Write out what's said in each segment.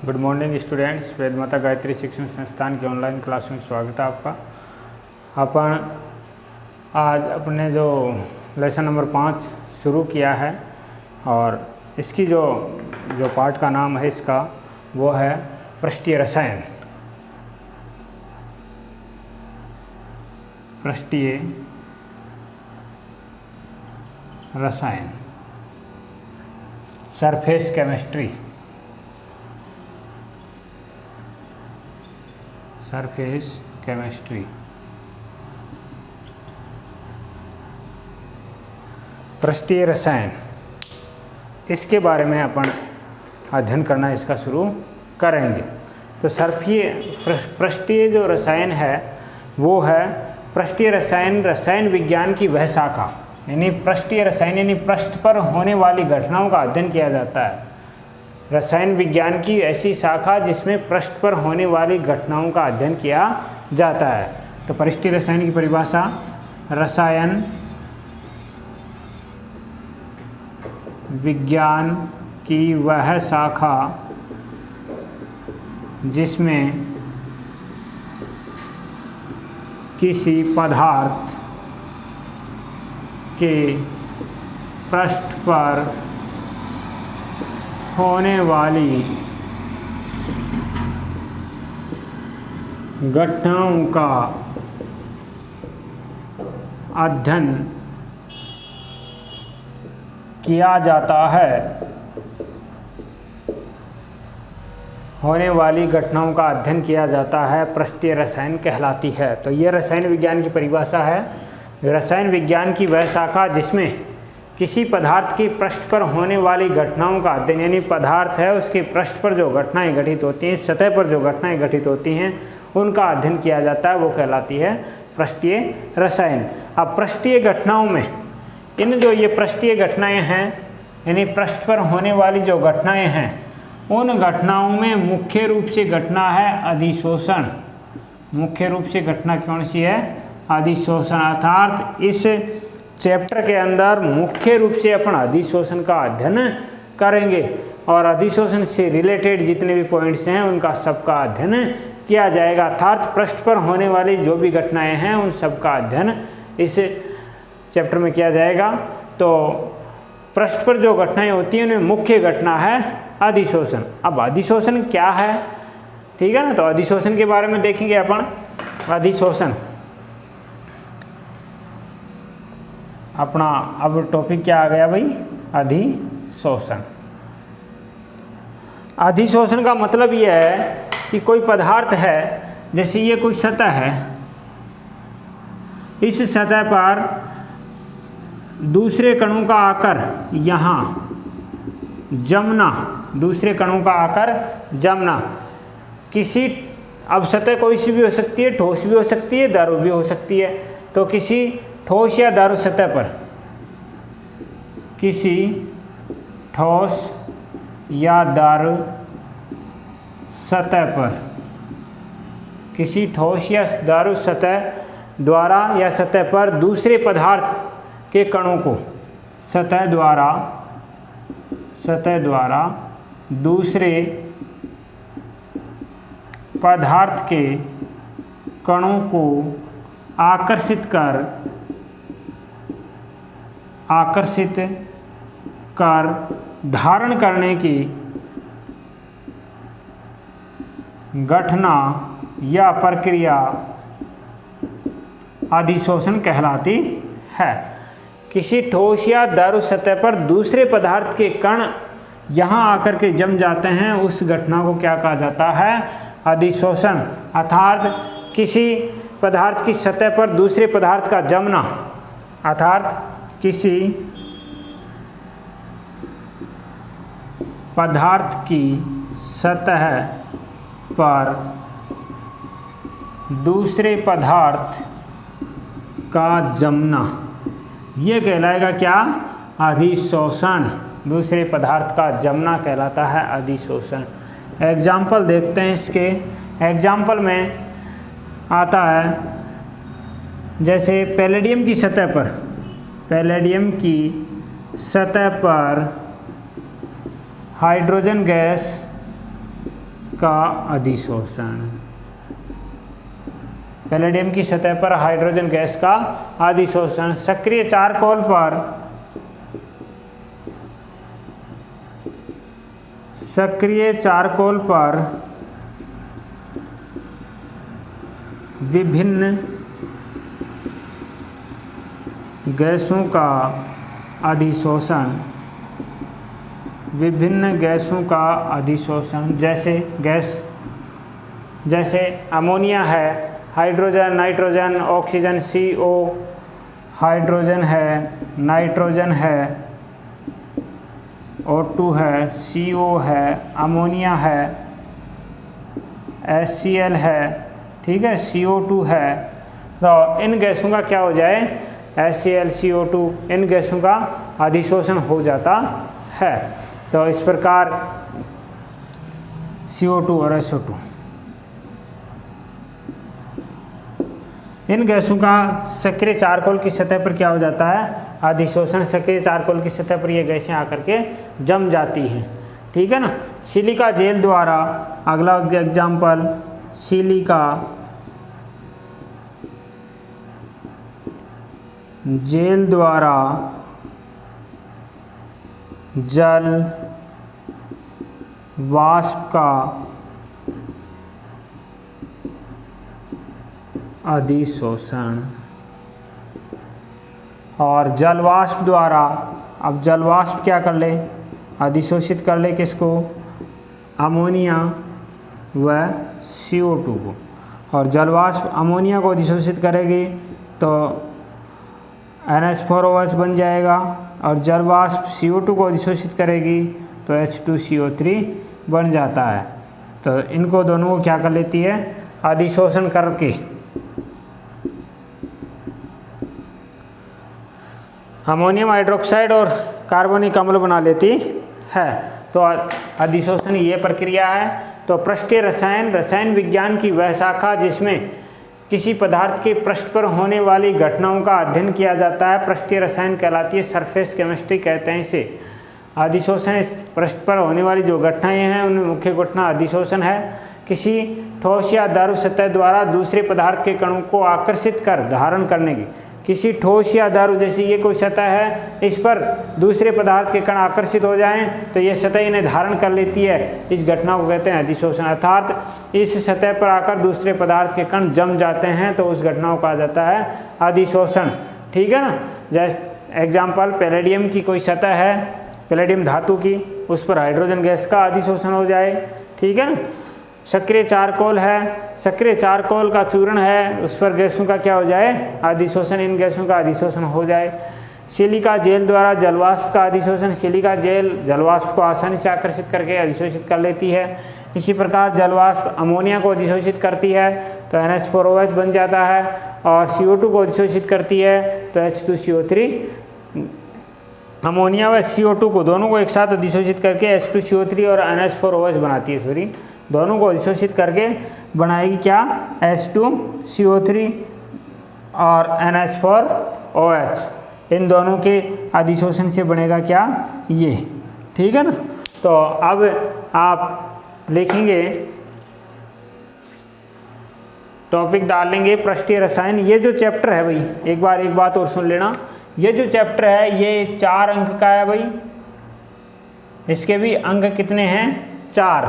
Good morning students. वेद माता गायत्री शिक्षण संस्थान की ऑनलाइन क्लास में स्वागत है आपका। अपन आज अपने जो लेसन नंबर 5 शुरू किया है और इसकी जो पाठ का नाम है इसका वो है पृष्ठीय रसायन। पृष्ठीय रसायन, सरफेस केमिस्ट्री, सरफेस केमिस्ट्री। पृष्ठीय रसायन, इसके बारे में अपन अध्ययन करना इसका शुरू करेंगे। तो पृष्ठीय जो रसायन है वो है पृष्ठीय रसायन, रसायन विज्ञान की वह शाखा, यानी पृष्ठीय रसायन यानी पृष्ठ पर होने वाली घटनाओं का अध्ययन किया जाता है। रसायन विज्ञान की ऐसी शाखा जिसमें पृष्ठ पर होने वाली घटनाओं का अध्ययन किया जाता है। तो पृष्ठीय रसायन की परिभाषा, रसायन विज्ञान की वह शाखा जिसमें किसी पदार्थ के पृष्ठ पर होने वाली घटनाओं का अध्ययन किया जाता है। होने वाली घटनाओं का अध्ययन किया जाता है, पृष्ठीय रसायन कहलाती है। तो ये रसायन विज्ञान की परिभाषा है। रसायन विज्ञान की वह शाखा जिसमें किसी पदार्थ की पृष्ठ पर होने वाली घटनाओं का अध्ययन, यानी पदार्थ है उसके पृष्ठ पर जो घटनाएं घटित होती हैं, सतह पर जो घटनाएं घटित होती हैं उनका अध्ययन किया जाता है, वो कहलाती है पृष्ठीय रसायन। अब पृष्ठीय घटनाओं में इन जो ये पृष्ठीय घटनाएं हैं यानी पृष्ठ पर होने वाली जो घटनाएं हैं उन घटनाओं में मुख्य रूप से घटना है अधिशोषण। मुख्य रूप से घटना कौन सी है? अधिशोषण। अर्थात इस चैप्टर के अंदर मुख्य रूप से अपन अधिशोषण का अध्ययन करेंगे और अधिशोषण से रिलेटेड जितने भी पॉइंट्स हैं उनका सबका अध्ययन किया जाएगा। अर्थात पृष्ठ पर होने वाली जो भी घटनाएं हैं उन सबका अध्ययन इस चैप्टर में किया जाएगा। तो पृष्ठ पर जो घटनाएं होती हैं उनमें मुख्य घटना है अधिशोषण। अब अधिशोषण क्या है, ठीक है ना? तो अधिशोषण के बारे में देखेंगे अपन। अधिशोषण अपना अब टॉपिक क्या आ गया भाई? अधिशोषण। अधिशोषण का मतलब यह है कि कोई पदार्थ है, जैसे ये कोई सतह है, इस सतह पर दूसरे कणों का आकर यहाँ जमना, दूसरे कणों का आकर जमना। किसी, अब सतह कोई सी भी हो सकती है, ठोस भी हो सकती है, दारू भी हो सकती है। तो किसी ठोस या दारू सतह पर, किसी ठोस या दारू सतह पर, किसी ठोस या दारू सतह द्वारा या सतह पर दूसरे पदार्थ के कणों को सतह द्वारा दूसरे पदार्थ के कणों को आकर्षित कर धारण करने की घटना या प्रक्रिया अधिशोषण कहलाती है। किसी ठोस या दारू सतह पर दूसरे पदार्थ के कण यहाँ आकर के जम जाते हैं, उस घटना को क्या कहा जाता है? अधिशोषण। अर्थात किसी पदार्थ की सतह पर दूसरे पदार्थ का जमना, अर्थात किसी पदार्थ की सतह पर दूसरे पदार्थ का जमना, ये कहलाएगा क्या? अधिशोषण। दूसरे पदार्थ का जमना कहलाता है अधिशोषण। एग्जाम्पल देखते हैं इसके। एग्जाम्पल में आता है जैसे पैलेडियम की सतह पर, पैलेडियम की सतह पर हाइड्रोजन गैस का अधिशोषण, पैलेडियम की सतह पर हाइड्रोजन गैस का अधिशोषण। सक्रिय चारकोल पर विभिन्न गैसों का अधिशोषण, जैसे अमोनिया है, hydrogen, nitrogen, oxygen CO, hydrogen है, नाइट्रोजन है, O2 है, CO है, अमोनिया है, HCl है, ठीक है, CO2 है। तो इन गैसों का क्या हो जाए, HCl, CO2, इन गैसों का अधिशोषण हो जाता है। तो इस प्रकार CO2 और SO2, इन गैसों का सक्रिय चारकोल की सतह पर क्या हो जाता है, अधिशोषण। सक्रिय चारकोल की सतह पर ये गैसें आकर के जम जाती हैं, ठीक है ना। सिलिका जेल द्वारा, अगला एग्जाम्पल, सिलिका जेल द्वारा जल वाष्प का अधिशोषण। और जल वाष्प द्वारा, अब जल वाष्प क्या कर ले, अधिशोषित कर ले किसको, अमोनिया व CO2 को। और जल वाष्प अमोनिया को अधिशोषित करेगी तो NH4OH बन जाएगा, और जल वाष्प CO2 को अधिशोषित करेगी तो H2CO3 बन जाता है। तो इनको दोनों को क्या कर लेती है, अधिशोषण करके अमोनियम हाइड्रोक्साइड और कार्बनिक अम्ल बना लेती है। तो अधिशोषण ये प्रक्रिया है। तो पृष्ठीय रसायन विज्ञान की वह शाखा जिसमें किसी पदार्थ के पृष्ठ पर होने वाली घटनाओं का अध्ययन किया जाता है, पृष्ठीय रसायन कहलाती है, सरफेस केमिस्ट्री कहते हैं इसे। अधिशोषण, पृष्ठ पर होने वाली जो घटनाएं हैं उनमें मुख्य घटना अधिशोषण है। किसी ठोस या दारू सतह द्वारा दूसरे पदार्थ के कणों को आकर्षित कर धारण करने की, किसी ठोस या दारू, जैसे ये कोई सतह है, इस पर दूसरे पदार्थ के कण आकर्षित हो जाएं तो ये सतह इन्हें धारण कर लेती है, इस घटना को कहते हैं अधिशोषण। अर्थात इस सतह पर आकर दूसरे पदार्थ के कण जम जाते हैं तो उस घटना को कहा जाता है अधिशोषण, ठीक है ना। जैसे एग्जाम्पल, पैलेडियम की कोई सतह है, पैलेडियम धातु की, उस पर हाइड्रोजन गैस का अधिशोषण हो जाए, ठीक है ना। सक्रिय चारकोल है, सक्रिय चारकोल का चूर्ण है, उस पर गैसों का क्या हो जाए, अधिशोषण, इन गैसों का अधिशोषण हो जाए। सिलिका जेल द्वारा जलवाष्प का अधिशोषण, सिलिका जेल जलवाष्प को आसानी से आकर्षित करके अधिशोषित कर लेती है। इसी प्रकार जलवाष्प अमोनिया को अधिशोषित करती है तो NH4OH बन जाता है, और CO2 को अधिशोषित करती है तो H2CO3। अमोनिया व CO2 को दोनों को एक साथ अधिशोषित करके H2CO3 और NH4OH बनाती है, दोनों को अधिशोषित करके बनाएगी क्या, H2CO3 और NH4OH। इन दोनों के अधिशोषण से बनेगा क्या, ये, ठीक है ना। तो अब आप लिखेंगे, टॉपिक डाल लेंगे पृष्ठीय रसायन। ये जो चैप्टर है भाई, एक बात और सुन लेना, ये जो चैप्टर है ये 4 अंक का है भाई, इसके भी अंक कितने हैं, 4।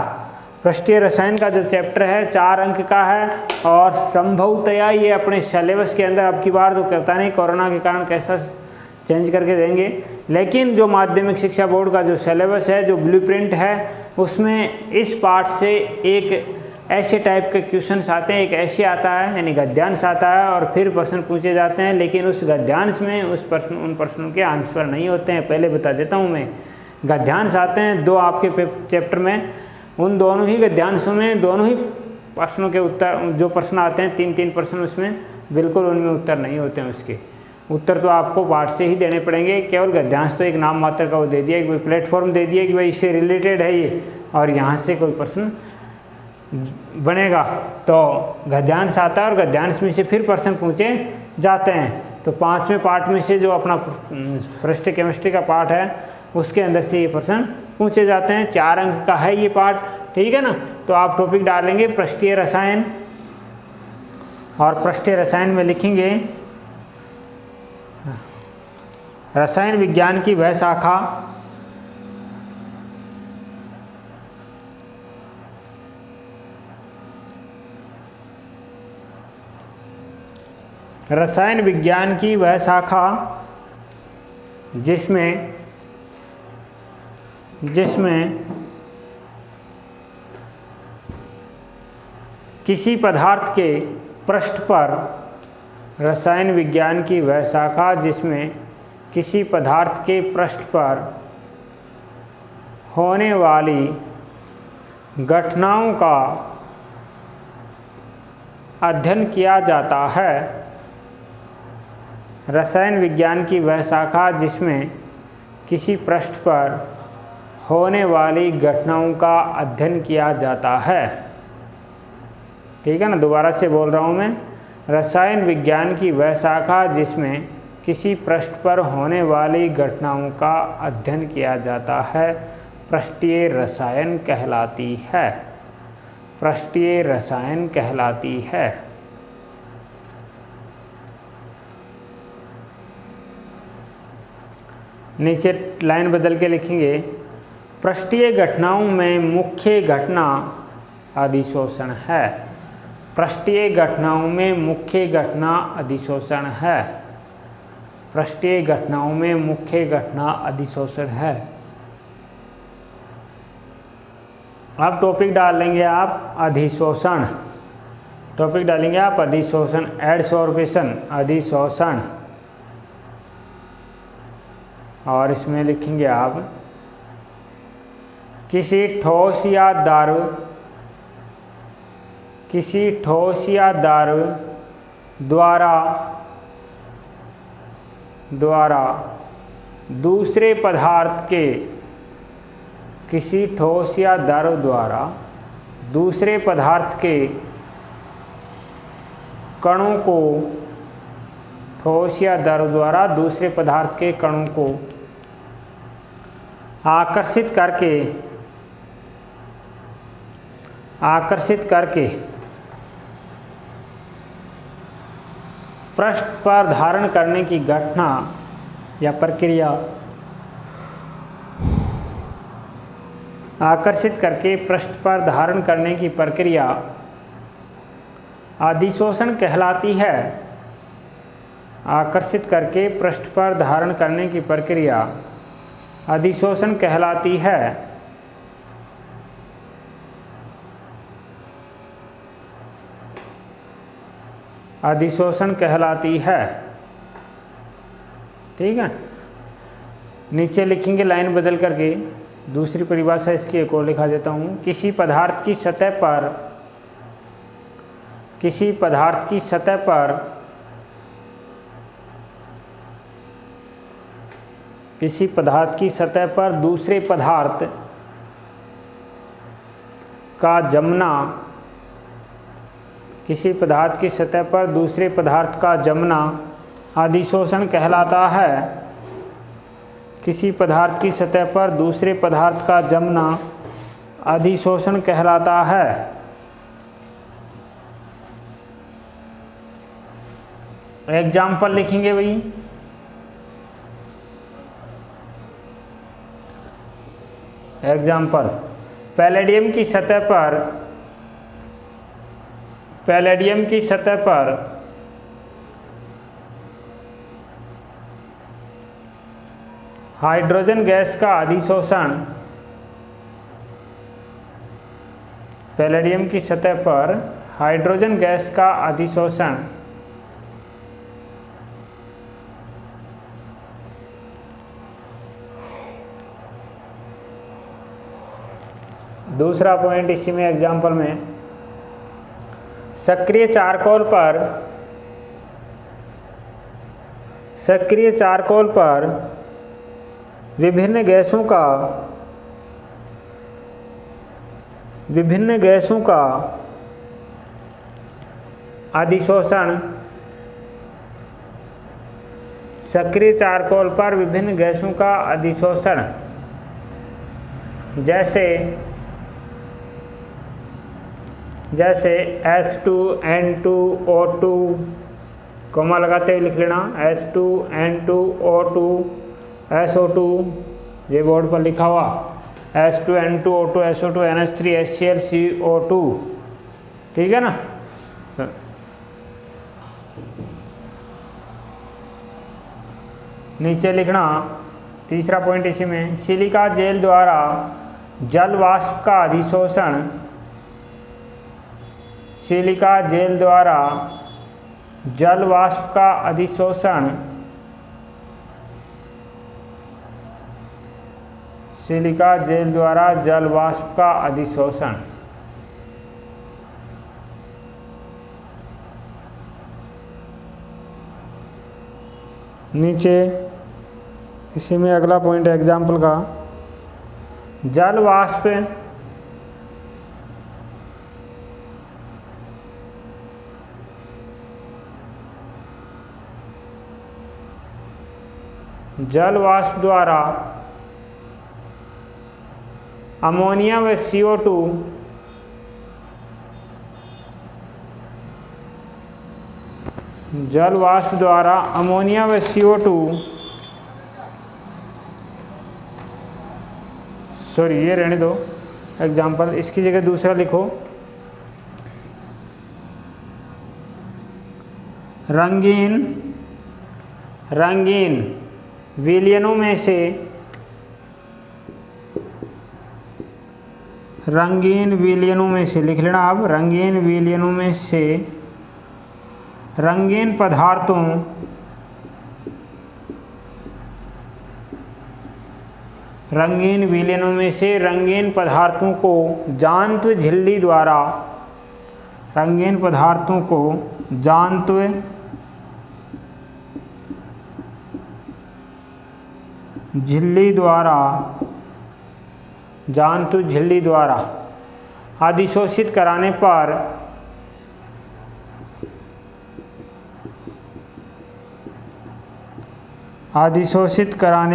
पृष्ठीय रसायन का जो चैप्टर है 4 अंक का है, और संभवतया ये अपने सिलेबस के अंदर, अब की बार तो करता नहीं, कोरोना के कारण कैसा चेंज करके देंगे, लेकिन जो माध्यमिक शिक्षा बोर्ड का जो सिलेबस है, जो ब्लूप्रिंट है, उसमें इस पार्ट से एक ऐसे टाइप के क्वेश्चंस आते हैं, एक ऐसे आता है, यानी गद्यांश आता है, और फिर प्रश्न पूछे जाते हैं, लेकिन उस गद्यांश में उन प्रश्नों के आंसर नहीं होते हैं। पहले बता देता हूँ मैं, गद्यांश आते हैं 2 आपके चैप्टर में, उन दोनों ही गद्यांशों में दोनों ही प्रश्नों के उत्तर, जो प्रश्न आते हैं 3-3 प्रश्न, उसमें बिल्कुल उनमें उत्तर नहीं होते हैं। उसके उत्तर तो आपको पाठ से ही देने पड़ेंगे। केवल गद्यांश तो एक नाम मात्र का वो दे दिया कि भाई प्लेटफॉर्म दे दिया कि भाई इससे रिलेटेड है ये, और यहाँ से कोई प्रश्न बनेगा तो गद्यांश आता है, और गद्यांश में से फिर प्रश्न पूछे जाते हैं। तो 5वें पार्ट में से जो अपना पृष्ठीय केमिस्ट्री का पार्ट है, उसके अंदर से ये प्रश्न पूछे जाते हैं। 4 अंक का है ये पार्ट, ठीक है ना। तो आप टॉपिक डालेंगे पृष्ठीय रसायन, और पृष्ठीय रसायन में लिखेंगे रसायन विज्ञान की वह शाखा रसायन विज्ञान की वह शाखा जिसमें किसी पदार्थ के पृष्ठ पर रसायन विज्ञान की वह शाखा जिसमें किसी पदार्थ के पृष्ठ पर होने वाली घटनाओं का अध्ययन किया जाता है। रसायन विज्ञान की वह शाखा जिसमें किसी पृष्ठ पर होने वाली घटनाओं का अध्ययन किया जाता है। ठीक है ना, दोबारा से बोल रहा हूँ मैं। रसायन विज्ञान की वह शाखा जिसमें किसी पृष्ठ पर होने वाली घटनाओं का अध्ययन किया जाता है पृष्ठीय रसायन कहलाती है। पृष्ठीय रसायन कहलाती है। नीचे लाइन बदल के लिखेंगे पृष्ठीय घटनाओं में मुख्य घटना अधिशोषण है। पृष्ठीय घटनाओं में मुख्य घटना अधिशोषण है। पृष्ठीय घटनाओं में मुख्य घटना अधिशोषण है। अब टॉपिक डाल लेंगे आप अधिशोषण। टॉपिक डालेंगे आप अधिशोषण, एडसॉर्प्शन, अधिशोषण, और इसमें लिखेंगे आप किसी ठोस या द्रव द्वारा दूसरे पदार्थ के किसी ठोस या द्रव द्वारा दूसरे पदार्थ के कणों को ठोस या द्रव द्वारा दूसरे पदार्थ के कणों को आकर्षित करके पृष्ठ पर धारण करने की घटना या प्रक्रिया, आकर्षित करके पृष्ठ पर धारण करने की प्रक्रिया अधिशोषण कहलाती है। आकर्षित करके पृष्ठ पर धारण करने की प्रक्रिया अधिशोषण कहलाती है। अधिशोषण कहलाती है। ठीक है, नीचे लिखेंगे लाइन बदल करके दूसरी परिभाषा इसकी एक और लिखा देता हूँ। किसी पदार्थ की सतह पर दूसरे पदार्थ का जमना, किसी पदार्थ की सतह पर दूसरे पदार्थ का जमना अधिशोषण कहलाता है। किसी पदार्थ की सतह पर दूसरे पदार्थ का जमना अधिशोषण कहलाता है। एग्जाम्पल लिखेंगे भाई। एग्जाम्पल, पैलेडियम की सतह पर हाइड्रोजन गैस का अधिशोषण, पैलेडियम की सतह पर हाइड्रोजन गैस का अधिशोषण दूसरा पॉइंट इसी में एग्जाम्पल में, सक्रिय चारकोल पर विभिन्न गैसों का अधिशोषण, सक्रिय चारकोल पर विभिन्न गैसों का अधिशोषण, जैसे जैसे H2N2O2, कोमा लगाते हुए लिख लेना H2N2O2 SO2, ये बोर्ड पर लिखा हुआ H2N2O2 SO2 NH3 HCl CO2, ठीक है ना। नीचे लिखना तीसरा पॉइंट इसी में, सिलिका जेल द्वारा जल वाष्प का अधिशोषण, सिलिका जेल द्वारा जल वाष्प का अधिशोषण, सिलिका जेल द्वारा जल वाष्प का अधिशोषण। नीचे इसी में अगला पॉइंट है एग्जाम्पल का, जल वाष्प जल वाष्प द्वारा अमोनिया व CO2 जल वाष्प द्वारा अमोनिया व CO2, सॉरी ये रहने दो एग्जाम्पल, इसकी जगह दूसरा लिखो, रंगीन विलयनों में से, रंगीन विलयनों में से लिख लेना आप, रंगीन विलयनों में से रंगीन पदार्थों, रंगीन विलयनों में से रंगीन पदार्थों को जांत्व झिल्ली द्वारा, रंगीन पदार्थों को जांत्व झिल्ली द्वारा, जांत्व झिल्ली द्वारा अधिशोषित कराने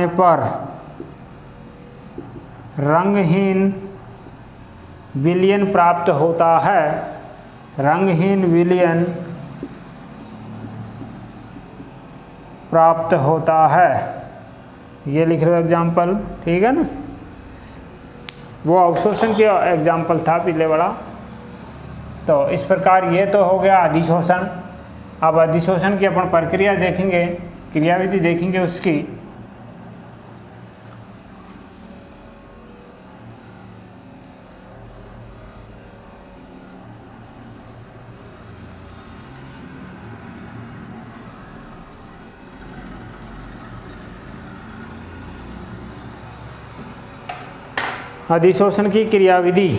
पर रंगहीन विलयन प्राप्त होता है, रंगहीन विलयन प्राप्त होता है। ये लिख लो एग्जाम्पल, ठीक है ना। वो अवशोषण के एग्जाम्पल था पीले वाला। तो इस प्रकार ये तो हो गया अधिशोषण। अब अधिशोषण की अपन प्रक्रिया देखेंगे, क्रियाविधि देखेंगे उसकी। अधिशोषण की क्रियाविधि,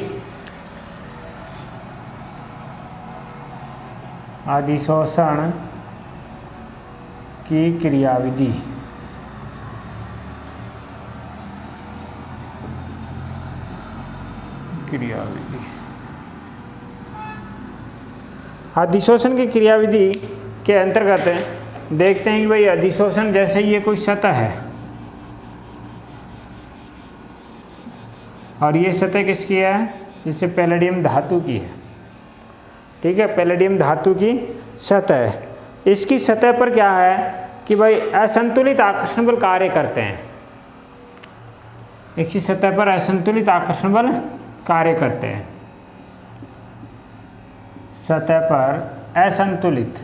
अधिशोषण की क्रियाविधि। अधिशोषण की क्रियाविधि के अंतर्गत देखते हैं कि भाई अधिशोषण जैसे ये कोई सतह है और ये सतह किसकी है, जिससे पैलेडियम धातु की है, ठीक है, पैलेडियम धातु की सतह है। इसकी सतह पर क्या है कि भाई असंतुलित आकर्षण बल कार्य करते हैं। इसकी सतह पर असंतुलित आकर्षण बल कार्य करते हैं। सतह पर असंतुलित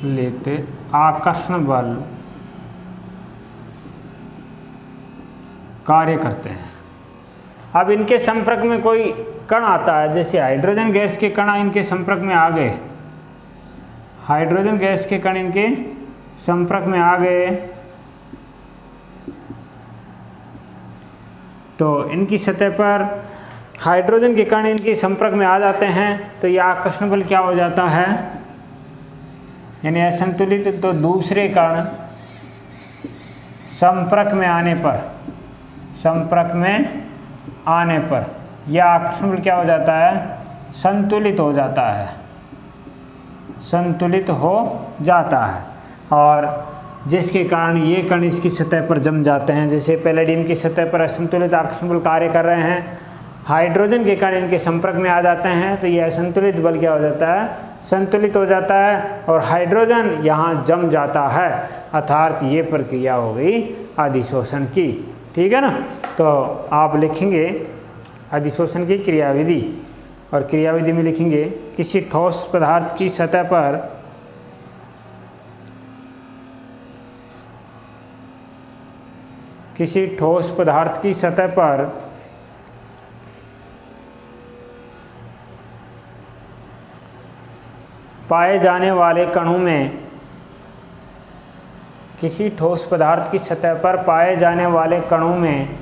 लेते आकर्षण बल कार्य करते हैं। अब इनके संपर्क में कोई कण आता है, जैसे हाइड्रोजन गैस के कण इनके संपर्क में आ गए, हाइड्रोजन गैस के कण इनके संपर्क में आ गए, तो इनकी सतह पर हाइड्रोजन के कण इनके संपर्क में आ जाते हैं, तो यह आकर्षण बल क्या हो जाता है, यानी असंतुलित। तो दूसरे कण संपर्क में आने पर यह आकर्षण बल क्या हो जाता है, संतुलित हो जाता है, संतुलित हो जाता है। और जिसके कारण ये कण इसकी सतह पर जम जाते हैं। जैसे पैलेडियम की सतह पर असंतुलित आकर्षण बल कार्य कर रहे हैं, हाइड्रोजन के कण इनके संपर्क में आ जाते हैं तो ये असंतुलित बल क्या हो जाता है, संतुलित हो जाता है और हाइड्रोजन यहाँ जम जाता है, अर्थात ये प्रक्रिया हो गई अधिशोषण की। ठीक है ना। तो आप लिखेंगे अधिशोषण की क्रियाविधि, और क्रियाविधि में लिखेंगे किसी ठोस पदार्थ की सतह पर पाए जाने वाले कणों में, किसी ठोस पदार्थ की सतह पर पाए जाने वाले कणों में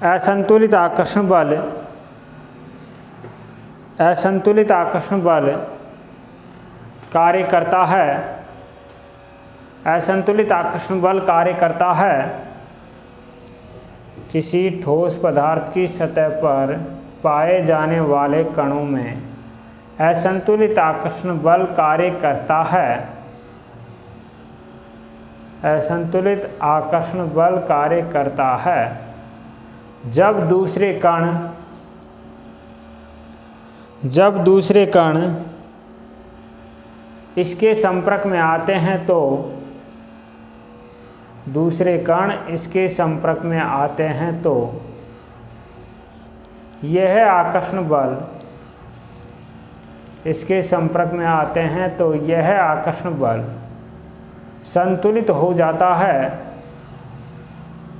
असंतुलित आकर्षण बल कार्य करता है, असंतुलित आकर्षण बल कार्य करता है किसी ठोस पदार्थ की सतह पर पाए जाने वाले कणों में असंतुलित आकर्षण बल कार्य करता है, असंतुलित आकर्षण बल कार्य करता है जब दूसरे कण इसके संपर्क में आते हैं तो यह आकर्षण बल इसके संपर्क में आते हैं तो यह आकर्षण बल संतुलित हो जाता है।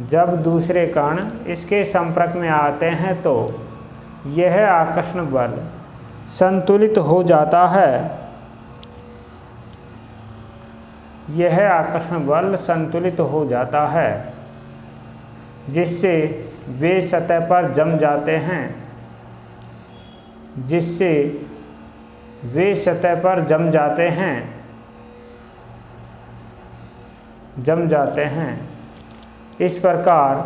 जब दूसरे कण इसके संपर्क में आते हैं तो यह आकर्षण बल संतुलित हो जाता है, यह आकर्षण बल संतुलित हो जाता है जिससे वे सतह पर जम जाते हैं, इस प्रकार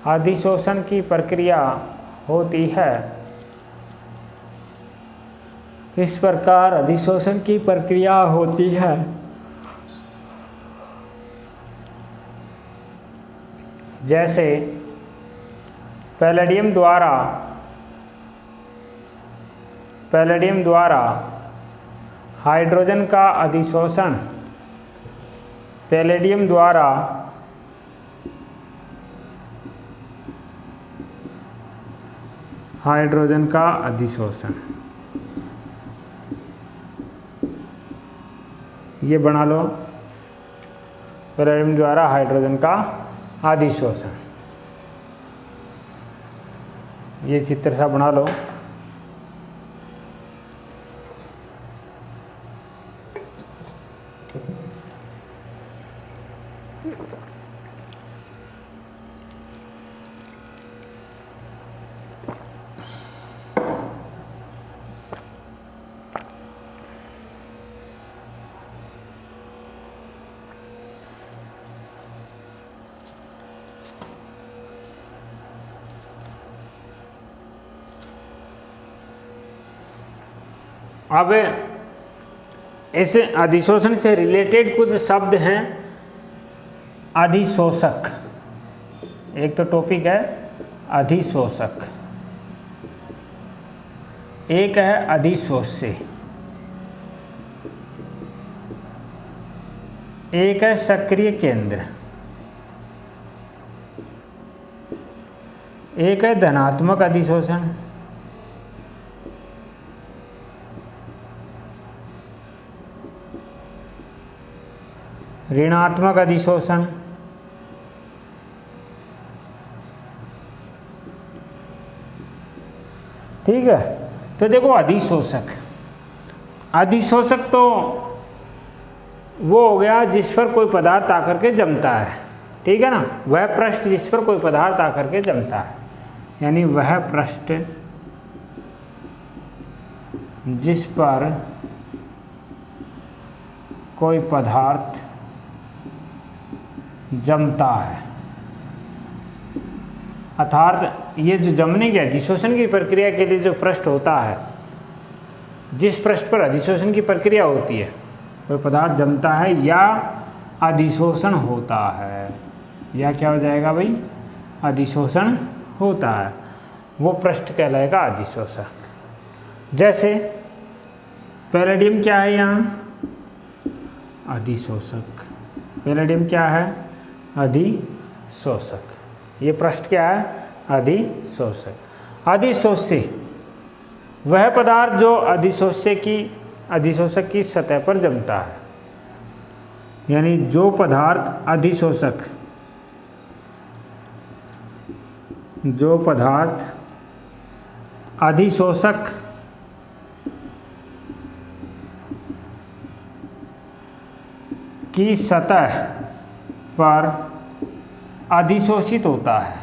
अधिशोषण की प्रक्रिया होती है। जैसे पैलेडियम द्वारा हाइड्रोजन का अधिशोषण, ये बना लो, पैलेडियम द्वारा हाइड्रोजन का अधिशोषण, ये चित्र सा बना लो। अब इस अधिशोषण से रिलेटेड कुछ शब्द हैं। अधिशोषक, एक तो टॉपिक है अधिशोषक, एक है अधिशोष्य, एक है सक्रिय केंद्र, एक है धनात्मक अधिशोषण, ऋणात्मक अधिशोषण, ठीक है। तो देखो अधिशोषक तो वो हो गया जिस पर कोई पदार्थ आकर के जमता है, ठीक है ना, वह पृष्ठ जिस पर कोई पदार्थ आकर के जमता है, यानी वह पृष्ठ जिस पर कोई पदार्थ जमता है, अर्थात ये जो जमने की अधिशोषण की प्रक्रिया के लिए जो पृष्ठ होता है, जिस पृष्ठ पर अधिशोषण की प्रक्रिया होती है, कोई पदार्थ जमता है या अधिशोषण होता है, या क्या हो जाएगा भाई, अधिशोषण होता है, वो पृष्ठ कहलाएगा अधिशोषक। जैसे पैलेडियम क्या है यहाँ, अधिशोषक। पैलेडियम क्या है, अधिशोषक। ये पृष्ठ क्या है, अधिशोषक। अधिशोष्य वह पदार्थ जो अधिशोषक की सतह पर जमता है, यानी जो पदार्थ अधिशोषक की सतह पर अधिशोषित होता है,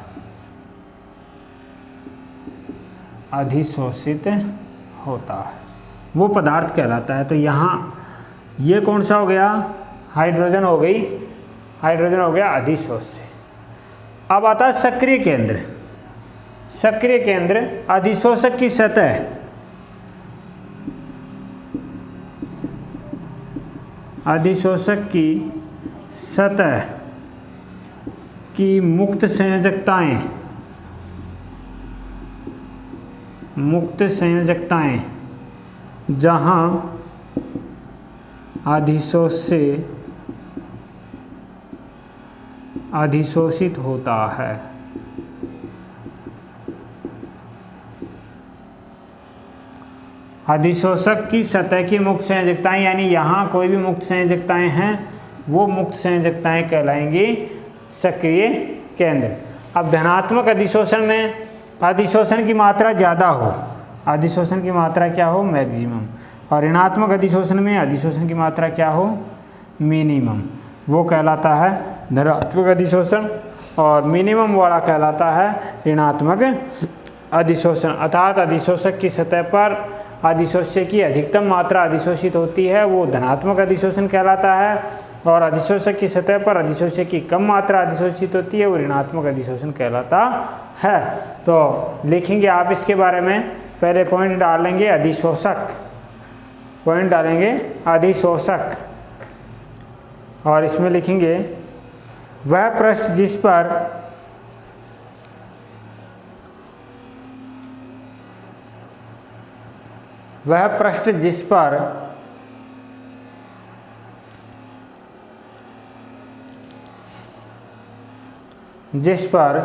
अधिशोषित होता है, वो पदार्थ कहलाता है। तो यहाँ ये कौन सा हो गया, हाइड्रोजन हो गई, हाइड्रोजन हो गया अधिशोष्य। अब आता है सक्रिय केंद्र। सक्रिय केंद्र अधिशोषक की सतह, अधिशोषक की सतह की मुक्त संयोजकताएं जहां अधिशोष्य अधिशोषित होता है। अधिशोषक की सतह की मुक्त संयोजकताएं, यानी यहाँ कोई भी मुक्त संयोजकताएं हैं, वो मुक्त संयोजकताएं कहलाएंगी सक्रिय केंद्र। अब धनात्मक अधिशोषण में अधिशोषण की मात्रा ज़्यादा हो, अधिशोषण की मात्रा क्या हो, मैक्सिमम, और ऋणात्मक अधिशोषण में अधिशोषण की मात्रा क्या हो, मिनिमम, वो कहलाता है धनात्मक अधिशोषण, और मिनिमम वाला कहलाता है ऋणात्मक अधिशोषण। अर्थात अधिशोषक की सतह पर अधिशोष्य की अधिकतम मात्रा अधिशोषित होती है, वो धनात्मक अधिशोषण कहलाता है, और अधिशोषक की सतह पर अधिशोष्य की कम मात्रा अधिशोषित होती है, वो ऋणात्मक अधिशोषण कहलाता है। तो लिखेंगे आप इसके बारे में, पहले पॉइंट डालेंगे अधिशोषक, पॉइंट डालेंगे अधिशोषक, और इसमें लिखेंगे वह पृष्ठ जिस पर जिस पर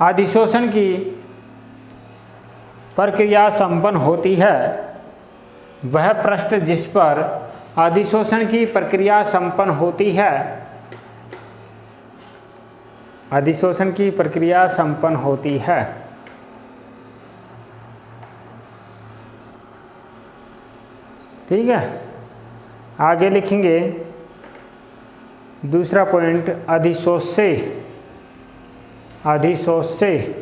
अधिशोषण की प्रक्रिया संपन्न होती है, वह पृष्ठ जिस पर अधिशोषण की प्रक्रिया संपन्न होती है, अधिशोषण की प्रक्रिया संपन्न होती है, ठीक है। आगे लिखेंगे दूसरा पॉइंट अधिशोष्य। अधिशोष्य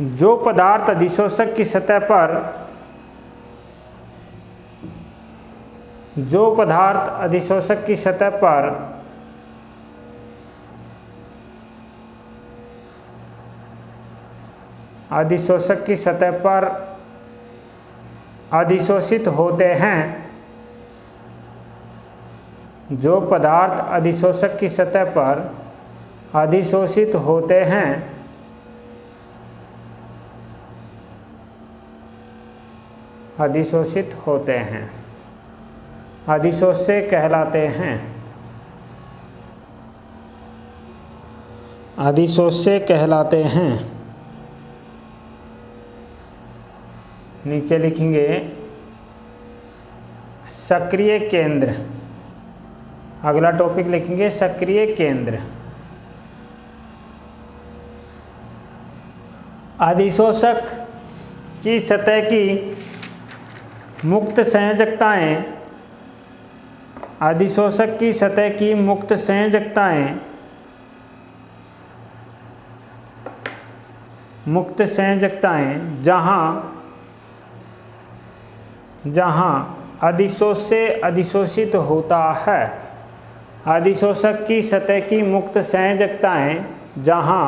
जो पदार्थ अधिशोषक की सतह पर, जो पदार्थ अधिशोषक की सतह पर अधिशोषक की सतह पर अधिशोषित होते हैं, जो पदार्थ अधिशोषक की सतह पर अधिशोषित होते हैं, अधिशोषित होते हैं, अधिशोष्य कहलाते हैं, अधिशोष्य कहलाते हैं। नीचे लिखेंगे सक्रिय केंद्र। अगला टॉपिक लिखेंगे सक्रिय केंद्र। अधिशोषक की सतह की मुक्त संयोजकताएं, अधिशोषक की सतह की मुक्त संयोजकताएं, मुक्त संयोजकताएं जहाँ अधिशोष्य अधिशोषित होता है, अधिशोषक की सतह की मुक्त संयोजकताएं जहां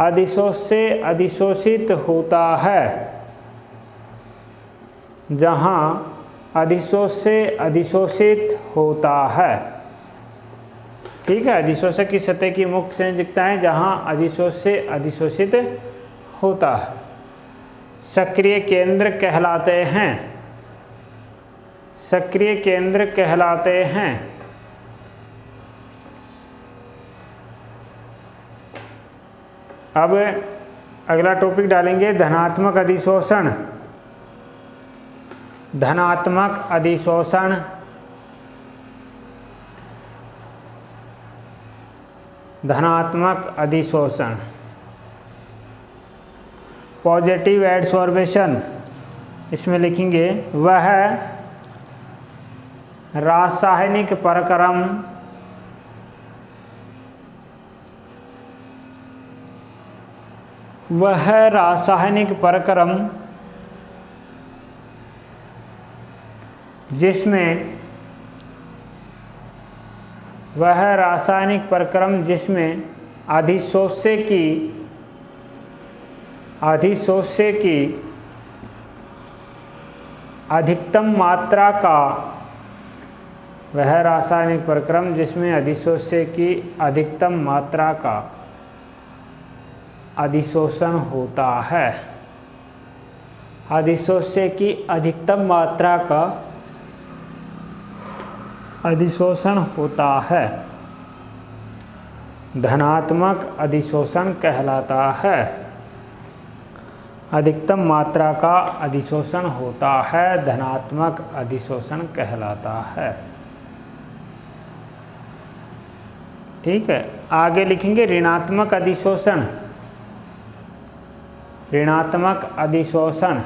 अधिशोष से अधिशोषित होता है, जहां अधिशोष से अधिशोषित होता है। ठीक है, अधिशोषक की सतह की मुक्त संयोजकताएं जहां अधिशोष से अधिशोषित होता है सक्रिय केंद्र कहलाते हैं। सक्रिय केंद्र कहलाते हैं। अब अगला टॉपिक डालेंगे धनात्मक अधिशोषण। धनात्मक अधिशोषण धनात्मक अधिशोषण पॉजिटिव एडसॉर्प्शन, इसमें लिखेंगे वह रासायनिक प्रक्रम जिसमें अधिशोष्य की अधिकतम मात्रा का वह रासायनिक प्रक्रम जिसमें अधिशोष्य की अधिकतम मात्रा का अधिशोषण होता है। अधिशोष्य की अधिकतम मात्रा का अधिशोषण होता है, धनात्मक अधिशोषण कहलाता है। अधिकतम मात्रा का अधिशोषण होता है, धनात्मक अधिशोषण कहलाता है। ठीक है, आगे लिखेंगे ऋणात्मक अधिशोषण। ऋणात्मक अधिशोषण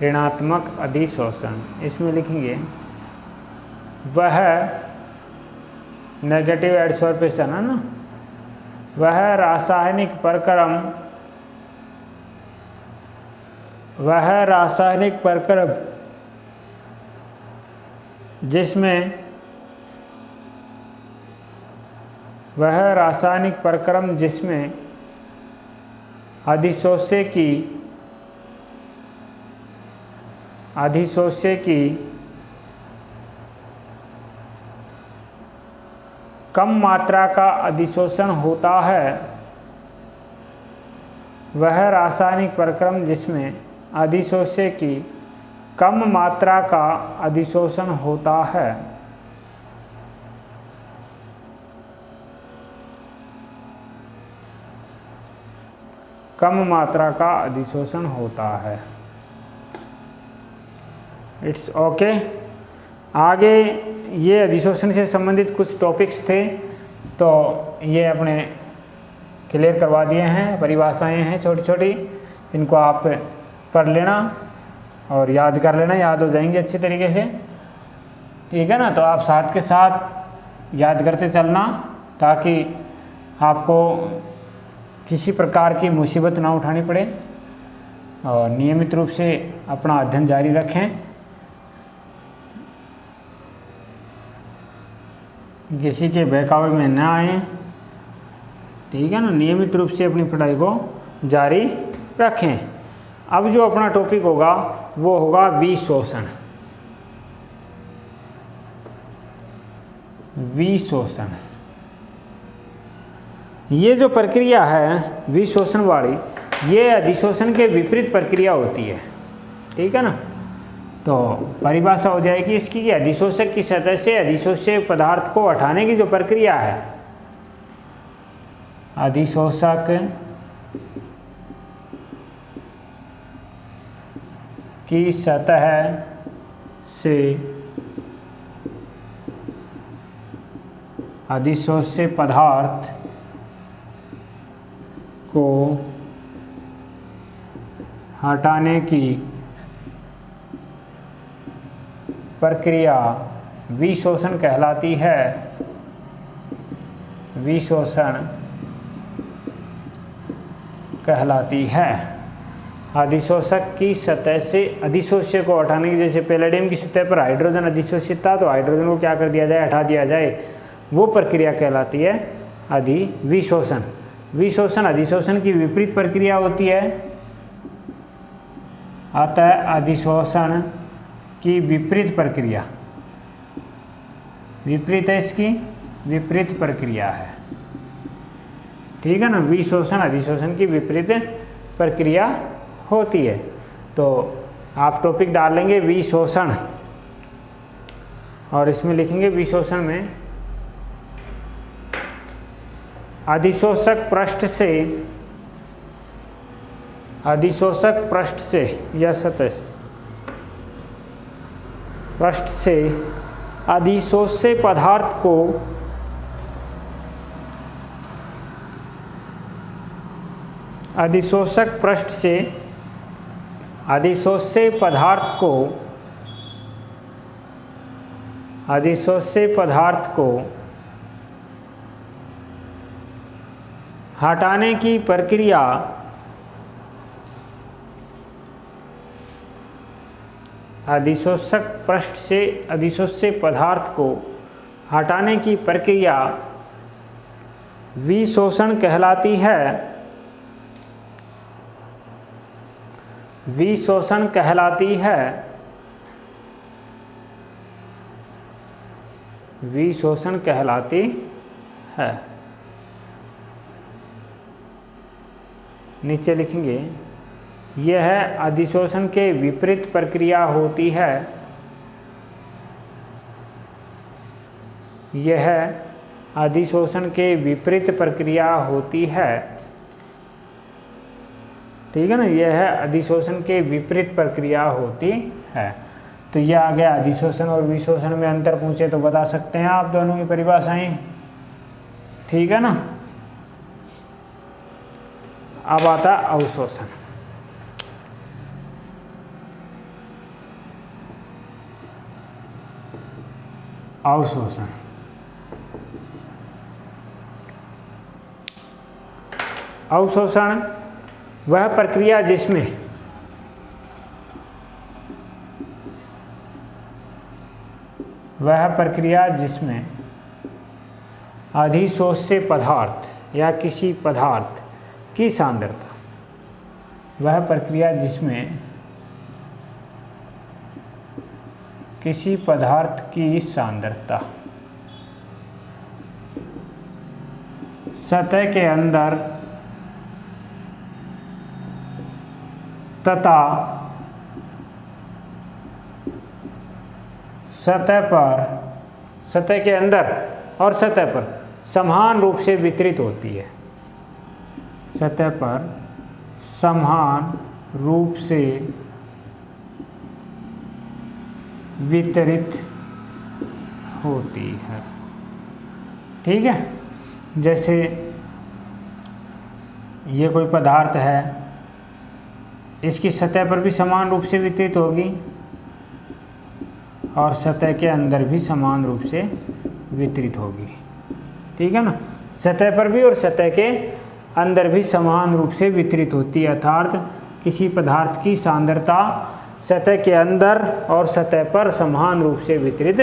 ऋणात्मक अधिशोषण, इसमें लिखेंगे वह नेगेटिव एडसॉर्प्शन है ना, वह रासायनिक प्रक्रम जिसमें अधिशोष्य की कम मात्रा का अधिशोषण होता है। वह रासायनिक प्रक्रम जिसमें अधिशोष्य की कम मात्रा का अधिशोषण होता है। कम मात्रा का अधिशोषण होता है। It's okay. आगे ये अधिशोषण से संबंधित कुछ टॉपिक्स थे तो ये अपने क्लियर करवा दिए हैं। परिभाषाएं हैं छोटी छोटी, इनको आप पढ़ लेना और याद कर लेना, याद हो जाएंगे अच्छी तरीके से। ठीक है ना, तो आप साथ के साथ याद करते चलना ताकि आपको किसी प्रकार की मुसीबत ना उठानी पड़े और नियमित रूप से अपना अध्ययन जारी रखें। किसी के बहकावे में न आए। ठीक है ना, नियमित रूप से अपनी पढ़ाई को जारी रखें। अब जो अपना टॉपिक होगा वो होगा विशोषण। विशोषण, ये जो प्रक्रिया है विशोषण वाली, ये अधिशोषण के विपरीत प्रक्रिया होती है। ठीक है ना, तो परिभाषा हो जाएगी इसकी कि अधिशोषक की सतह से अधिशोष्य पदार्थ को हटाने की जो प्रक्रिया है, अधिशोषक की सतह से अधिशोष्य पदार्थ को हटाने की प्रक्रिया विशोषण कहलाती है। विशोषण कहलाती है। अधिशोषक की सतह से अधिशोष्य को हटाने की, जैसे पैलेडियम की सतह पर हाइड्रोजन अधिशोषित था तो हाइड्रोजन को क्या कर दिया जाए, हटा दिया जाए, वो प्रक्रिया कहलाती है अधिविशोषण। विशोषण अधिशोषण की विपरीत प्रक्रिया होती है, अतः अधिशोषण की विपरीत प्रक्रिया, विपरीत है इसकी, विपरीत प्रक्रिया है, ठीक है ना। विशोषण अधिशोषण की विपरीत प्रक्रिया होती है। तो आप टॉपिक डाल लेंगे विशोषण और इसमें लिखेंगे विशोषण में अधिशोषक पृष्ठ से या सतह से, पृष्ठ से अधिशोष्य पदार्थ को अधिशोषक पृष्ठ से अधिशोष्य पदार्थ को हटाने की प्रक्रिया अधिशोषक पृष्ठ से अधिशोष्य पदार्थ को हटाने की प्रक्रिया विशोषण कहलाती है। विशोषण कहलाती है, विशोषण कहलाती है। नीचे लिखेंगे यह अधिशोषण के विपरीत प्रक्रिया होती है, यह अधिशोषण के विपरीत प्रक्रिया होती है, ठीक है ना। यह अधिशोषण के विपरीत प्रक्रिया होती है। तो यह आ गया अधिशोषण और विशोषण में अंतर पूछे तो बता सकते हैं आप दोनों की परिभाषाएं, ठीक है ना। अब आता अवशोषण। अवशोषण अवशोषण वह प्रक्रिया जिसमें अधिशोष्य पदार्थ या किसी पदार्थ की सांद्रता, वह प्रक्रिया जिसमें किसी पदार्थ की सांद्रता सतह के अंदर तथा सतह के अंदर और सतह पर समान रूप से वितरित होती है, सतह पर समान रूप से वितरित होती है, ठीक है। जैसे ये कोई पदार्थ है, इसकी सतह पर भी समान रूप से वितरित होगी और सतह के अंदर भी समान रूप से वितरित होगी, ठीक है ना। सतह पर भी और सतह के अंदर भी समान रूप से वितरित होती है, अर्थात किसी पदार्थ की सांद्रता सतह के अंदर और सतह पर समान रूप से वितरित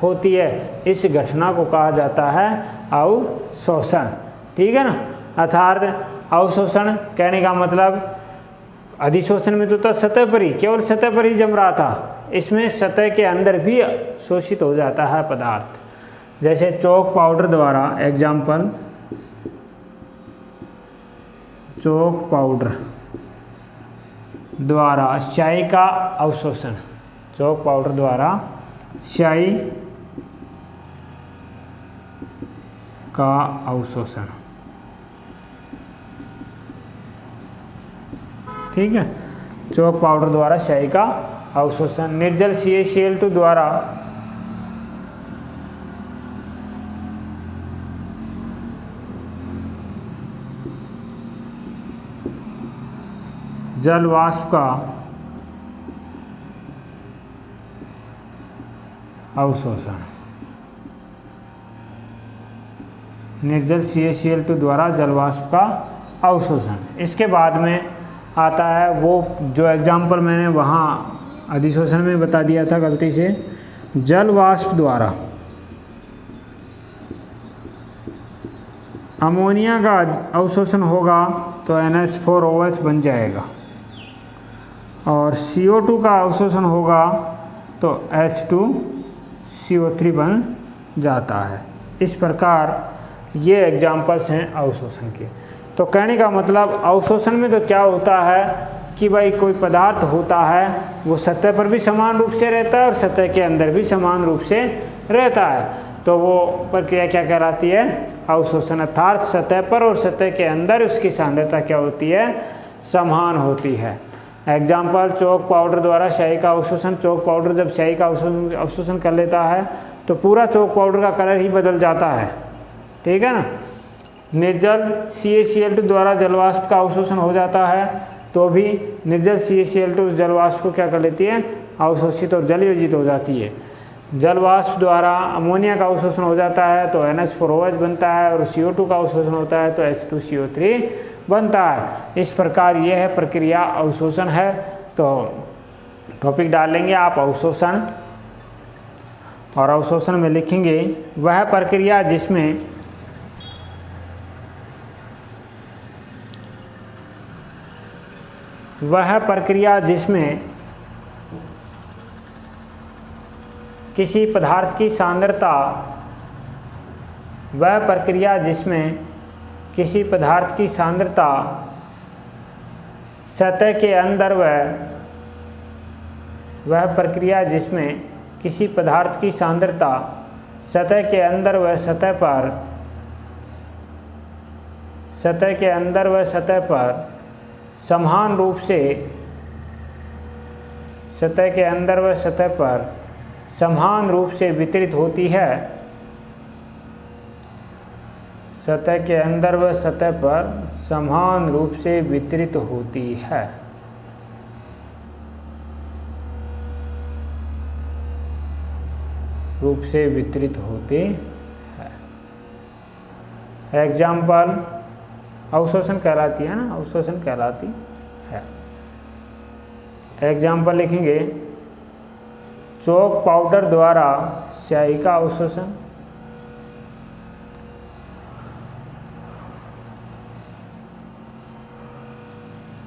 होती है। इस घटना को कहा जाता है अवशोषण, ठीक है ना। अर्थात अवशोषण कहने का मतलब अधिशोषण में तो था सतह पर ही, केवल सतह पर ही जम रहा था, इसमें सतह के अंदर भी शोषित हो जाता है पदार्थ। जैसे चौक पाउडर द्वारा, एग्जाम्पल चौक पाउडर द्वारा स्याही का अवशोषण, चौक पाउडर द्वारा स्याही का अवशोषण, ठीक है। चौक पाउडर द्वारा स्याही का अवशोषण। निर्जल CaCl2 द्वारा जल वाष्प का अवशोषण, निर्जल CaCl2 द्वारा जल वाष्प का अवशोषण। इसके बाद में आता है, वो जो एग्जाम्पल मैंने वहाँ अधिशोषण में बता दिया था गलती से, जल वाष्प द्वारा अमोनिया का अवशोषण होगा तो NH4OH बन जाएगा, और CO2 का अवशोषण होगा तो H2CO3 बन जाता है। इस प्रकार ये एग्जाम्पल्स हैं अवशोषण के। तो कहने का मतलब अवशोषण में तो क्या होता है कि भाई कोई पदार्थ होता है वो सतह पर भी समान रूप से रहता है और सतह के अंदर भी समान रूप से रहता है, तो वो प्रक्रिया क्या कहलाती है? अवशोषण। अर्थात सतह पर और सतह के अंदर उसकी सांद्रता क्या होती है? समान होती है। एग्जाम्पल, चौक पाउडर द्वारा स्याही का अवशोषण। चौक पाउडर जब स्याही का अवशोषण कर लेता है तो पूरा चौक पाउडर का कलर ही बदल जाता है, ठीक है ना। निर्जल CaCl2 द्वारा जलवाष्प का अवशोषण हो जाता है तो भी निर्जल CaCl2 उस जलवाष्प को क्या कर लेती है? अवशोषित और जलयोजित हो जाती है। जलवाष्प द्वारा अमोनिया का अवशोषण हो जाता है तो NH4OH बनता है, और CO2 का अवशोषण होता है तो H2CO3 बनता है। इस प्रकार यह है प्रक्रिया अवशोषण है। तो टॉपिक डाल लेंगे आप अवशोषण, और अवशोषण में लिखेंगे वह प्रक्रिया जिसमें किसी पदार्थ की सांद्रता, वह प्रक्रिया जिसमें किसी पदार्थ की सांद्रता सतह के अंदर वह प्रक्रिया जिसमें किसी पदार्थ की सांद्रता सतह के अंदर व सतह पर समान रूप से सतह के अंदर व सतह पर समान रूप से वितरित होती है। सतह के अंदर व सतह पर समान रूप से वितरित होती है। रूप से वितरित होती है। एग्जाम्पल, अवशोषण कहलाती है ना, अवशोषण कहलाती है। एग्जाम्पल लिखेंगे, चौक पाउडर द्वारा स्याही का अवशोषण।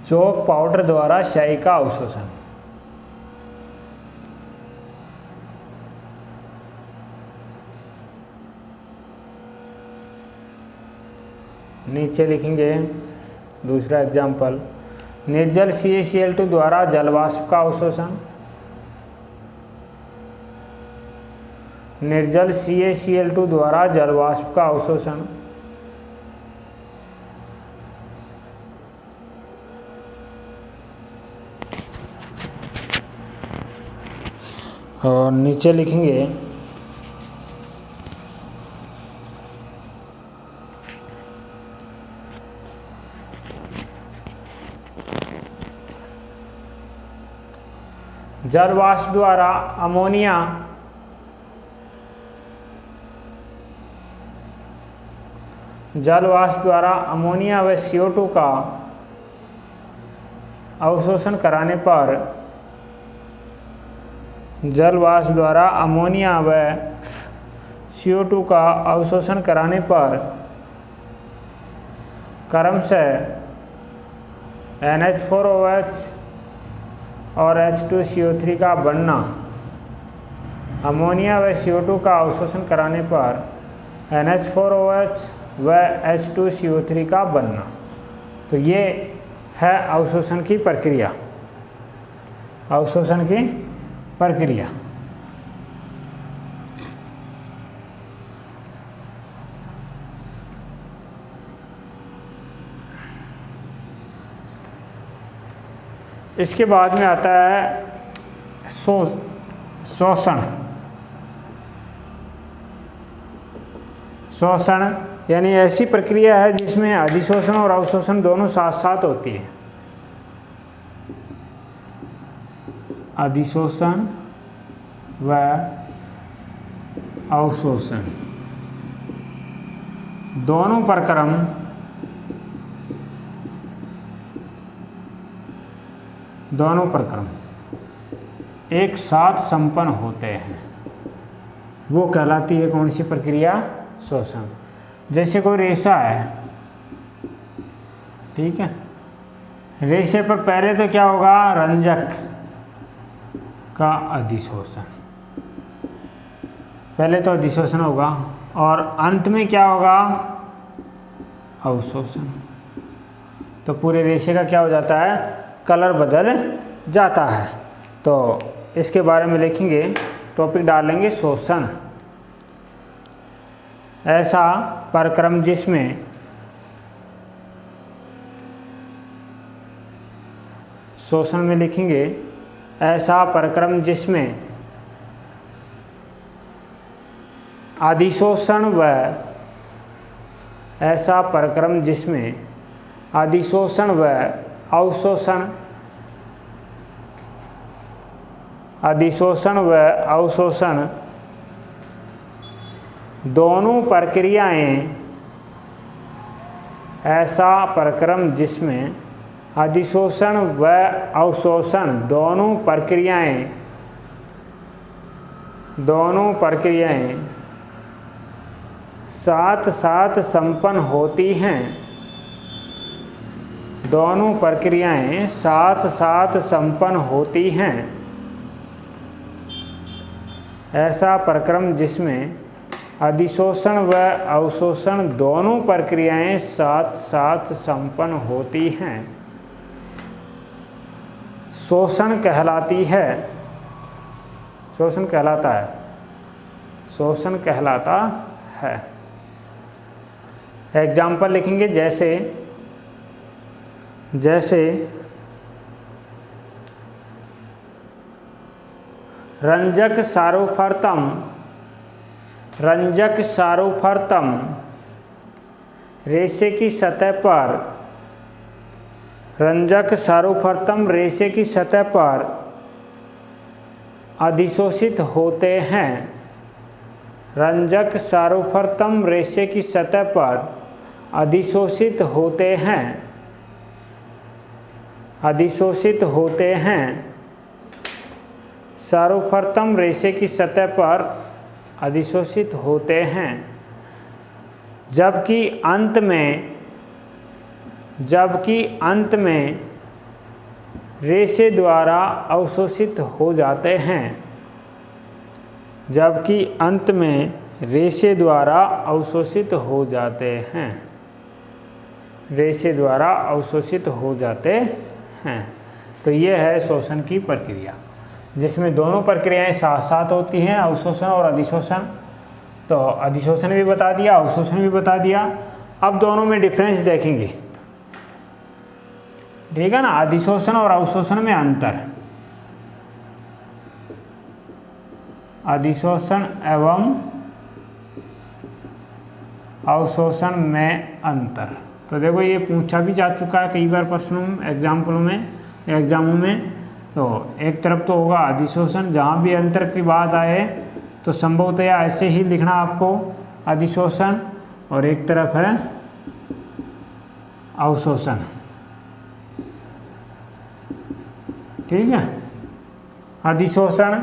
चौक पाउडर द्वारा स्याही का अवशोषण। नीचे लिखेंगे दूसरा एग्जाम्पल, निर्जल CaCl2 द्वारा जलवाष्प का अवशोषण। निर्जल CaCl2 द्वारा जलवाष्प का अवशोषण। और नीचे लिखेंगे जलवाष्प द्वारा अमोनिया व CO2 का अवशोषण कराने पर जलवाष्प द्वारा अमोनिया व CO2 का अवशोषण कराने पर क्रमशः NH4OH और H2CO3 का बनना। अमोनिया व CO2 का अवशोषण कराने पर NH4OH व H2CO3 का बनना। तो ये है अवशोषण की प्रक्रिया। अवशोषण की प्रक्रिया। इसके बाद में आता है शोषण। शोषण यानी ऐसी प्रक्रिया है जिसमें अधिशोषण और अवशोषण दोनों साथ साथ होती है। अधिशोषण व अवशोषण दोनों प्रक्रम दोनों प्रक्रम एक साथ संपन्न होते हैं, वो कहलाती है कौन सी प्रक्रिया? शोषण। जैसे कोई रेशा है, ठीक है, रेशे पर पहले तो क्या होगा? रंजक का अधिशोषण, पहले तो अधिशोषण होगा और अंत में क्या होगा? अवशोषण। तो पूरे रेशे का क्या हो जाता है? कलर बदल जाता है। तो इसके बारे में लिखेंगे, टॉपिक डालेंगे शोषण। ऐसा प्रक्रम जिसमें शोषण में लिखेंगे ऐसा प्रक्रम जिसमें अधिशोषण व ऐसा प्रक्रम जिसमें अधिशोषण व अवशोषण अधिशोषण व अवशोषण दोनों प्रक्रियाएं ऐसा प्रक्रम जिसमें अधिशोषण व अवशोषण दोनों प्रक्रियाएं साथ साथ संपन्न होती हैं, दोनों प्रक्रियाएं साथ साथ संपन्न होती हैं। ऐसा प्रक्रम जिसमें अधिशोषण व अवशोषण दोनों प्रक्रियाएं साथ साथ संपन्न होती हैं, शोषण कहलाती है। शोषण कहलाता है, शोषण कहलाता है। एग्जाम्पल लिखेंगे, जैसे रंजक सारोफर्तम रेशे की सतह पर रंजक सारोफर्तम रेशे की सतह पर अधिशोषित होते हैं। रंजक सारोफर्तम रेशे की सतह पर अधिशोषित होते हैं, अधिशोषित होते हैं। सारोफर्तम रेशे की सतह पर अधिशोषित होते हैं, जबकि अंत में रेशे द्वारा अवशोषित हो जाते हैं, जबकि अंत में रेशे द्वारा अवशोषित हो जाते हैं, रेशे द्वारा अवशोषित हो जाते हैं। तो ये है शोषण की प्रक्रिया, जिसमें दोनों प्रक्रियाएं साथ साथ होती हैं, अवशोषण और अधिशोषण। तो अधिशोषण भी बता दिया, अवशोषण भी बता दिया। अब दोनों में डिफरेंस देखेंगे, ठीक है ना। अधिशोषण और अवशोषण में अंतर, अधिशोषण एवं अवशोषण में अंतर। तो देखो ये पूछा भी जा चुका है कई बार प्रश्नों एग्जामों में। तो एक तरफ तो होगा अधिशोषण, जहाँ भी अंतर की बात आए तो संभवतया ऐसे ही लिखना आपको अधिशोषण, और एक तरफ है अवशोषण, ठीक है। अधिशोषण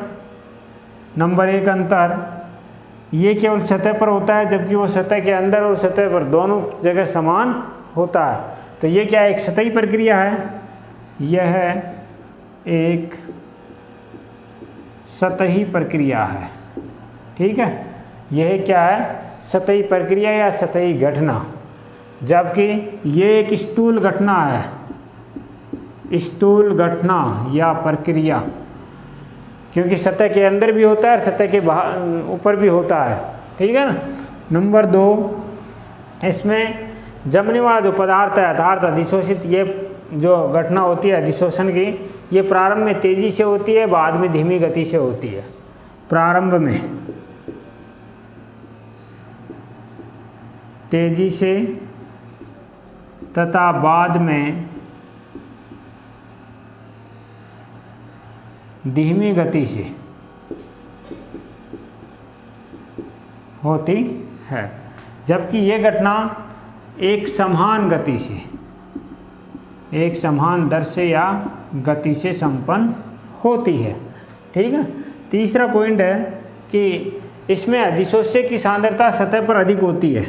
नंबर 1 अंतर, ये केवल सतह पर होता है, जबकि वो सतह के अंदर और सतह पर दोनों जगह समान होता है। तो ये क्या एक सतही प्रक्रिया है, यह है एक सतही प्रक्रिया है, ठीक है। यह क्या है? सतही प्रक्रिया या सतही घटना। जबकि ये एक स्थूल घटना है, स्थूल घटना या प्रक्रिया, क्योंकि सतह के अंदर भी होता है और सतह के बाहर ऊपर भी होता है, ठीक है ना। नंबर 2, इसमें जमने वाला जो पदार्थ है अर्थात अधिशोषित, ये जो घटना होती है अधिशोषण की, ये प्रारंभ में तेजी से होती है, बाद में धीमी गति से होती है। प्रारंभ में तेजी से तथा बाद में धीमी गति से होती है, जबकि ये घटना एक समान गति से एक समान दर से या गति से संपन्न होती है। ठीक है। तीसरा पॉइंट है कि इसमें अधिशोष्य की सांद्रता सतह पर अधिक होती है।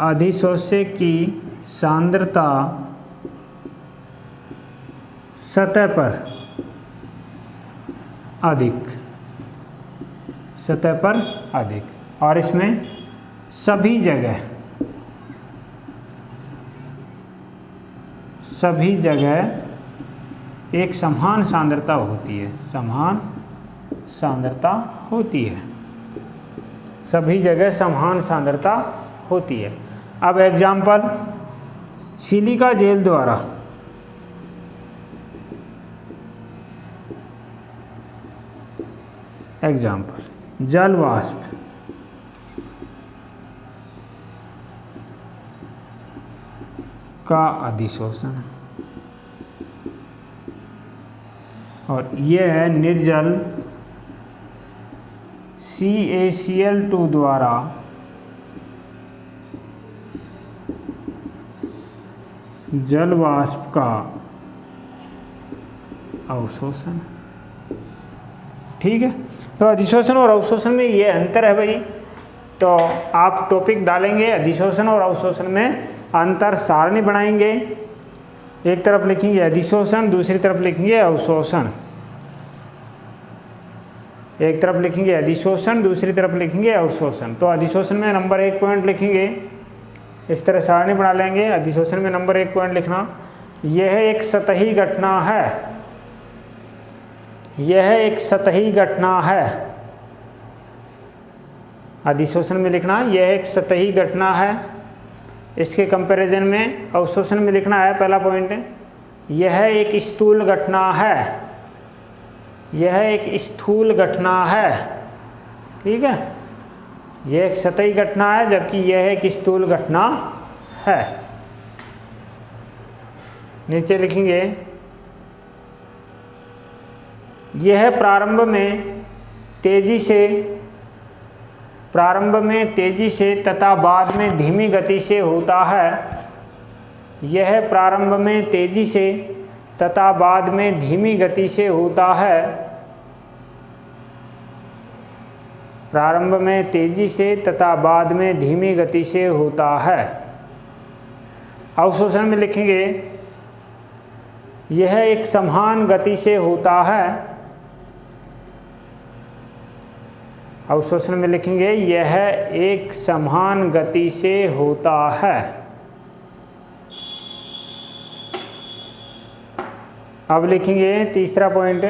अधिशोष्य की सांद्रता सतह पर अधिक, सतह पर अधिक, और इसमें सभी जगह एक समान सांद्रता होती है, समान सांद्रता होती है, सभी जगह समान सांद्रता होती है। अब एग्जाम्पल, सिलिका जेल द्वारा एग्जाम्पल जल वाष्प का अधिशोषण, और यह है निर्जल CaCl2 द्वारा जल वाष्प का अवशोषण। ठीक है। तो अधिशोषण और अवशोषण में ये अंतर है भाई। तो आप टॉपिक डालेंगे अधिशोषण और अवशोषण में अंतर सारणी बनाएंगे, एक तरफ लिखेंगे अधिशोषण, दूसरी तरफ लिखेंगे अवशोषण, एक तरफ लिखेंगे अधिशोषण, दूसरी तरफ लिखेंगे अवशोषण। तो अधिशोषण में नंबर 1 पॉइंट लिखेंगे, इस तरह सारणी बना लेंगे। अधिशोषण में नंबर 1 पॉइंट लिखना, यह एक सतही घटना है, यह एक सतही घटना है। अधिशोषण में लिखना यह एक सतही घटना है। इसके कंपैरिजन में अवशोषण में लिखना है, पहला पॉइंट, यह एक स्थूल घटना है, यह एक स्थूल घटना है। ठीक है। यह एक सतही घटना है जबकि यह एक स्थूल घटना है। नीचे लिखेंगे यह प्रारंभ में तेजी से तथा बाद में धीमी गति से होता है। यह प्रारंभ में तेजी से तथा बाद में धीमी गति से होता है। प्रारंभ में तेजी से तथा बाद में धीमी गति से होता है। अवशोषण में लिखेंगे यह एक समान गति से होता है। अवशोषण में लिखेंगे यह एक समान गति से होता है। अब लिखेंगे तीसरा पॉइंट,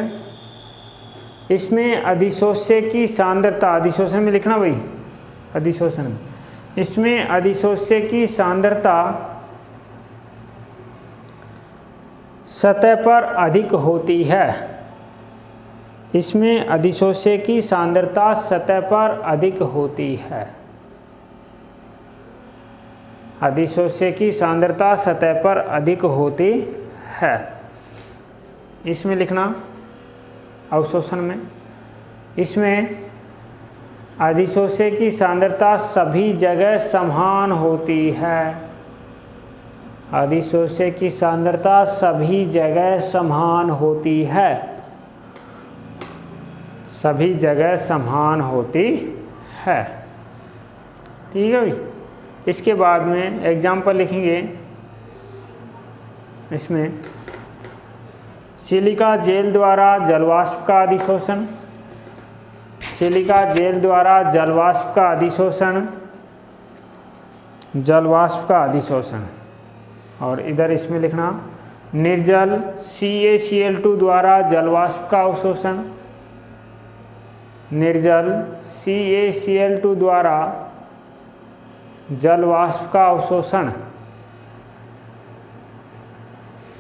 इसमें अधिशोष्य की सांद्रता, अधिशोषण में लिखना भाई, अधिशोषण में, इसमें अधिशोष्य की सांद्रता सतह पर अधिक होती है। इसमें अधिशोष्य की सांद्रता सतह पर अधिक होती है। अधिशोष्य की सांद्रता सतह पर अधिक होती है। इसमें लिखना अवशोषण में, इसमें अधिशोष्य की सांद्रता सभी जगह समान होती है। अधिशोष्य की सांद्रता सभी जगह समान होती है, सभी जगह समान होती है। ठीक है भाई। इसके बाद में एग्जाम्पल लिखेंगे, इसमें सिलिका जेल द्वारा जलवाष्प का अधिशोषण, सिलिका जेल द्वारा जलवाष्प का अधिशोषण, जलवाष्प का अधिशोषण। और इधर इसमें लिखना निर्जल CaCl2 द्वारा जलवाष्प का अवशोषण, निर्जल CaCl2 द्वारा जलवाष्प का अवशोषण।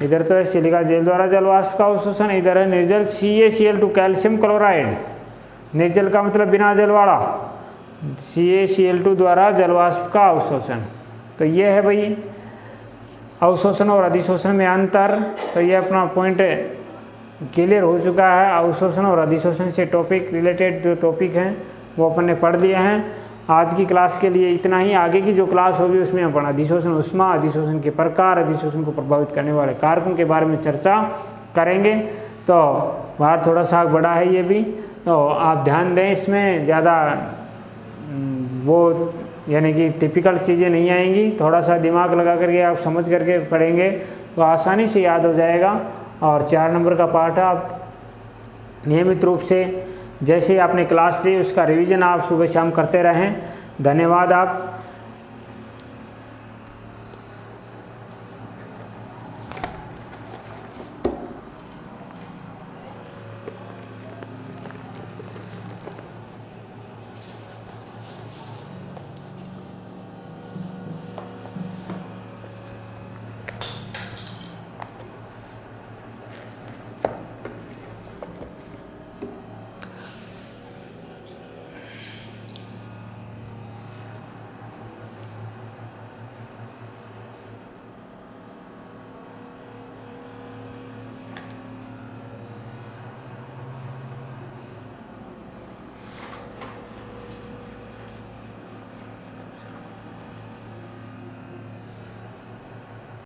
इधर तो है सिलिका जेल द्वारा जलवाष्प का अवशोषण, इधर है निर्जल CaCl2 कैल्शियम क्लोराइड, निर्जल का मतलब बिना जल वाला, CaCl2 द्वारा जलवाष्प का अवशोषण। तो ये है भाई अवशोषण और अधिशोषण में अंतर। तो ये अपना पॉइंट क्लियर हो चुका है। अवशोषण और अधिशोषण से टॉपिक रिलेटेड जो टॉपिक हैं वो अपन ने पढ़ लिए हैं। आज की क्लास के लिए इतना ही। आगे की जो क्लास होगी उसमें हम अधिशोषण उष्मा, अधिशोषण के प्रकार, अधिशोषण को प्रभावित करने वाले कारकों के बारे में चर्चा करेंगे। तो बाहर थोड़ा सा बड़ा है ये भी, तो आप ध्यान दें, इसमें ज़्यादा वो यानी कि टिपिकल चीज़ें नहीं आएंगी। थोड़ा सा दिमाग लगा करके आप समझ करके पढ़ेंगे तो आसानी से याद हो जाएगा। और 4 नंबर का पार्ट है, आप नियमित रूप से जैसे आपने क्लास ली उसका रिवीजन आप सुबह शाम करते रहें। धन्यवाद। आप